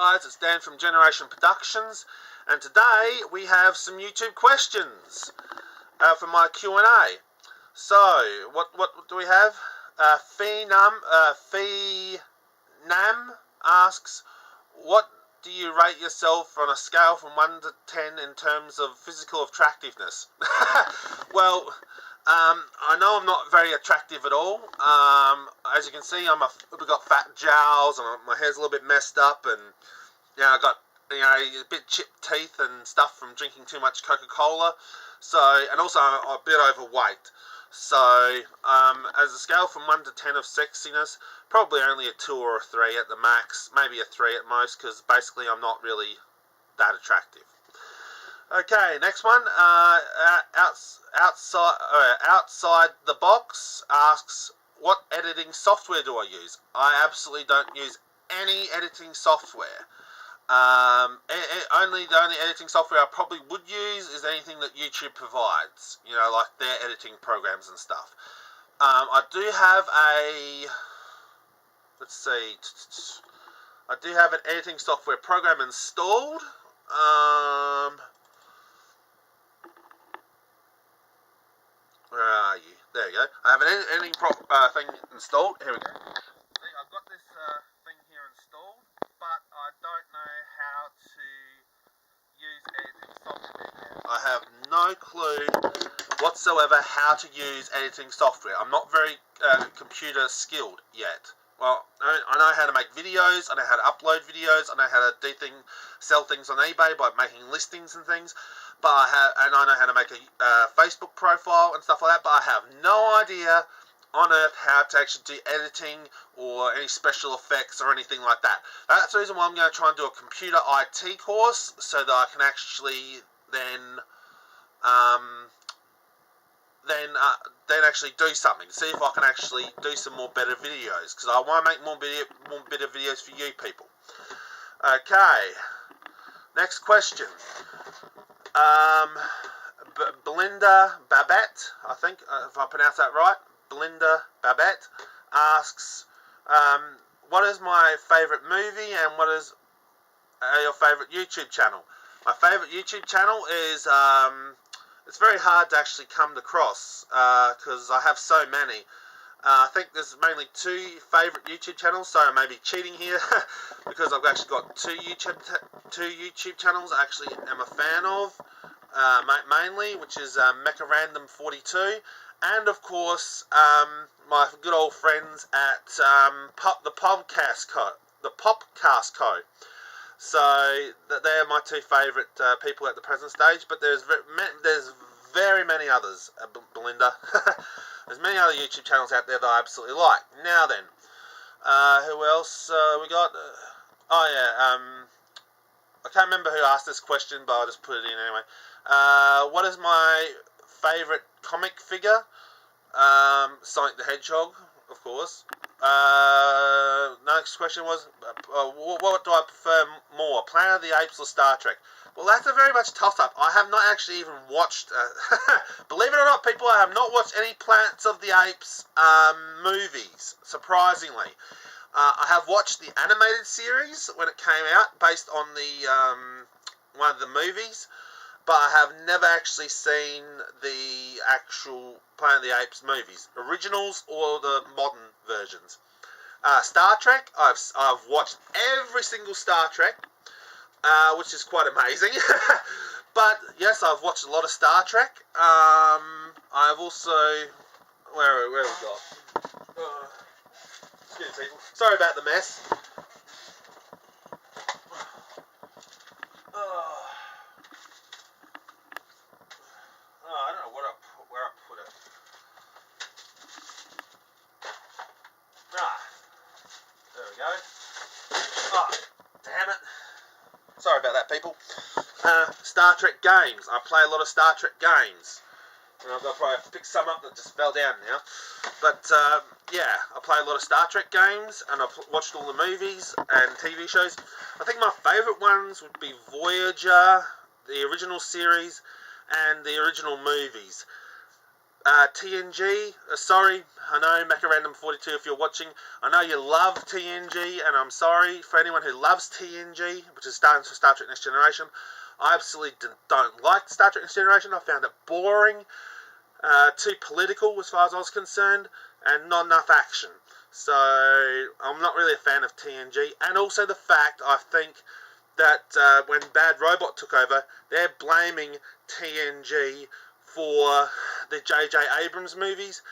guys, it's Dan from Generation Productions, and today we have some YouTube questions for my Q&A. So, what do we have? Feenam asks, what do you rate yourself on a scale from 1 to 10 in terms of physical attractiveness? Well, I know I'm not very attractive at all. As you can see, I've got fat jowls, and my hair's a little bit messed up, and I got a bit chipped teeth and stuff from drinking too much Coca-Cola. So, and also I'm a bit overweight. So, as a scale from 1 to 10 of sexiness, probably only a 2 or a 3 at the max, maybe a 3 at most, because basically I'm not really that attractive. Okay, next one. Outside the box asks, what editing software do I use? I absolutely don't use any editing software. The only editing software I probably would use is anything that YouTube provides, like their editing programs and stuff. I do have I do have an editing software program installed. Where are you? There you go. I have an editing thing installed. Here we go. See, I've got this thing here installed, but I don't know how to use editing software. I have no clue whatsoever how to use editing software. I'm not very computer skilled yet. Well, I know how to make videos, I know how to upload videos, I know how to sell things on eBay by making listings and things. But I know how to make a Facebook profile and stuff like that, but I have no idea on earth how to actually do editing or any special effects or anything like that. That's the reason why I'm going to try and do a computer IT course, so that I can actually then actually do something. See if I can actually do some more better videos, because I want to make more better videos for you people. Okay, next question. Belinda Babette, I think, if I pronounce that right, Belinda Babette asks, what is my favourite movie and what is your favourite YouTube channel? My favourite YouTube channel is, it's very hard to actually come across, because I have so many. I think there's mainly 2 favourite YouTube channels, so I may be cheating here, because I've actually got 2 YouTube channels I actually am a fan of, mainly, which is MechaRandom42, and of course my good old friends at the Popcast Co. So they're my 2 favourite people at the present stage, but there's very many others, Belinda. There's many other YouTube channels out there that I absolutely like. Now then, who else we got? I can't remember who asked this question, but I'll just put it in anyway. What is my favourite comic figure? Sonic the Hedgehog, of course. Next question was, what do I prefer more, Planet of the Apes or Star Trek? Well, that's a very much toss-up. I have not actually even watched, believe it or not, people, I have not watched any Planets of the Apes movies, surprisingly. I have watched the animated series when it came out, based on the one of the movies, but I have never actually seen the actual Planet of the Apes movies, originals or the modern versions. Star Trek, I've watched every single Star Trek, which is quite amazing. But yes, I've watched a lot of Star Trek. I've also, where we got? Excuse me, people. Sorry about the mess. I don't know where I put it. There we go. Damn it. Sorry about that, people. Star Trek games. I play a lot of Star Trek games. And I've got to probably pick some up that just fell down now. But, yeah, I play a lot of Star Trek games, and I've watched all the movies and TV shows. I think my favourite ones would be Voyager, the original series, and the original movies. TNG, sorry, I know Macarandom42 if you're watching, I know you love TNG, and I'm sorry for anyone who loves TNG, which is stands for Star Trek Next Generation. I absolutely don't like Star Trek Next Generation. I found it boring, too political as far as I was concerned, and not enough action. So I'm not really a fan of TNG, and also the fact I think that when Bad Robot took over, they're blaming TNG for the J.J. Abrams movies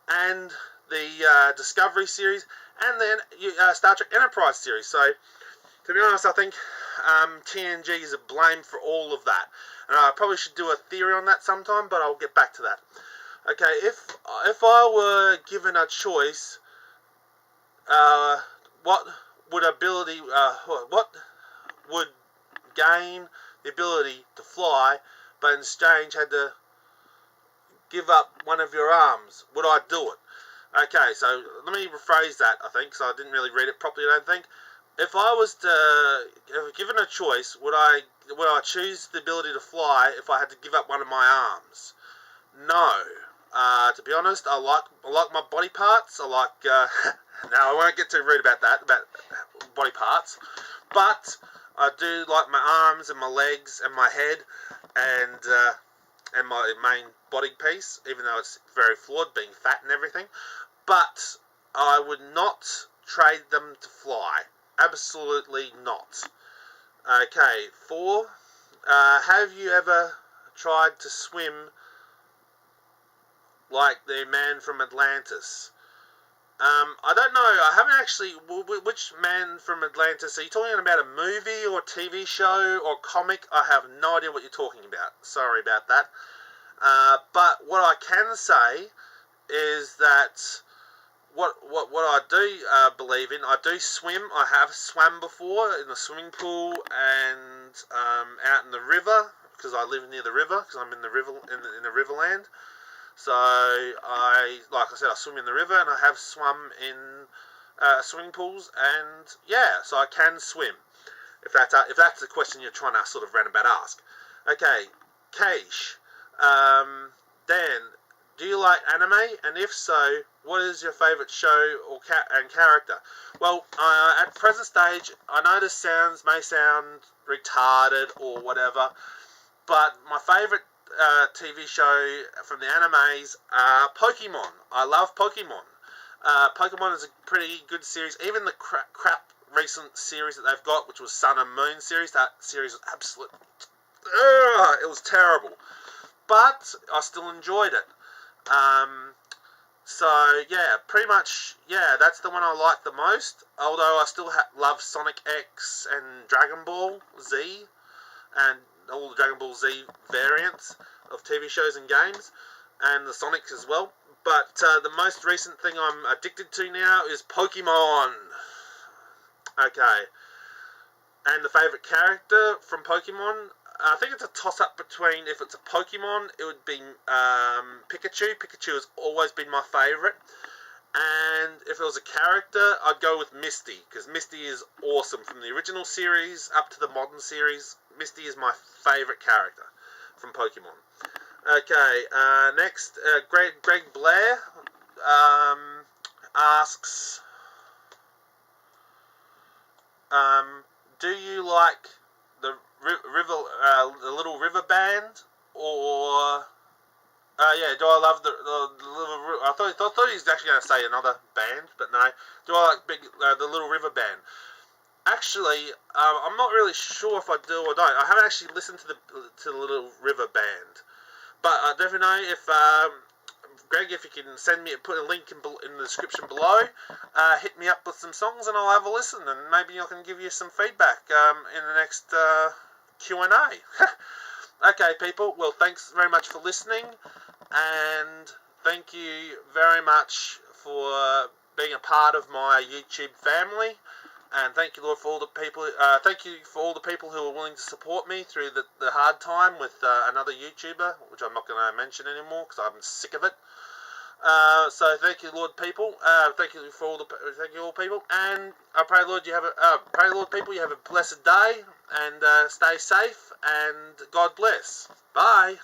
and the Discovery series and then Star Trek Enterprise series. So, to be honest, I think TNG is a blame for all of that. And I probably should do a theory on that sometime, but I'll get back to that. Okay, if I were given a choice, what would gain the ability to fly, but in exchange had to give up one of your arms? Would I do it? Okay, so let me rephrase that, I think, so I didn't really read it properly, I don't think. If I was given a choice, would I choose the ability to fly if I had to give up one of my arms? No. To be honest, I like my body parts. I like now I won't get too rude about body parts, but I do like my arms and my legs and my head and my main body piece, even though it's very flawed, being fat and everything. But I would not trade them to fly. Absolutely not. Okay, 4. Have you ever tried to swim like the man from Atlantis? I don't know. I haven't actually... Which man from Atlantis? Are you talking about a movie or TV show or comic? I have no idea what you're talking about. Sorry about that. But what I can say is that what I do believe in, I do swim. I have swam before in the swimming pool and out in the river, because I live near the river, because I'm in the river in the Riverland. So like I said, I swim in the river, and I have swum in swimming pools, and yeah, so I can swim. If that's the question you're trying to sort of roundabout ask. Okay, Keish, Dan, do you like anime? And if so, what is your favourite show and character? Well, at present stage, I know this may sound retarded or whatever, but my favourite TV show from the animes are Pokemon. I love Pokemon. Pokemon is a pretty good series. Even the crap recent series that they've got, which was Sun and Moon series, that series was absolute... it was terrible. But I still enjoyed it. So, yeah, pretty much, yeah, that's the one I like the most. Although I still love Sonic X and Dragon Ball Z, and all the Dragon Ball Z variants of TV shows and games, and the Sonics as well. But the most recent thing I'm addicted to now is Pokemon. Okay. And the favourite character from Pokemon, I think it's a toss-up between, if it's a Pokemon, it would be Pikachu. Pikachu has always been my favourite. And if it was a character, I'd go with Misty, because Misty is awesome. From the original series up to the modern series, Misty is my favourite character from Pokemon. Okay, next, Greg Blair asks, do you like the Little River Band, or yeah, do I love the Little River? I thought he was actually going to say another band, but no. Do I like the Little River Band? Actually, I'm not really sure if I do or don't. I haven't actually listened to the Little River Band, but I definitely know if Greg, if you can put a link in the description below, hit me up with some songs and I'll have a listen, and maybe I can give you some feedback in the next Q&A. Okay, people, well, thanks very much for listening, and thank you very much for being a part of my YouTube family, and thank you, Lord, for all the people. Thank you for all the people who are willing to support me through the hard time with another YouTuber, which I'm not going to mention anymore because I'm sick of it. So thank you, Lord, people. Thank you all people, and I pray, Lord, people, you have a blessed day, and stay safe, and God bless. Bye.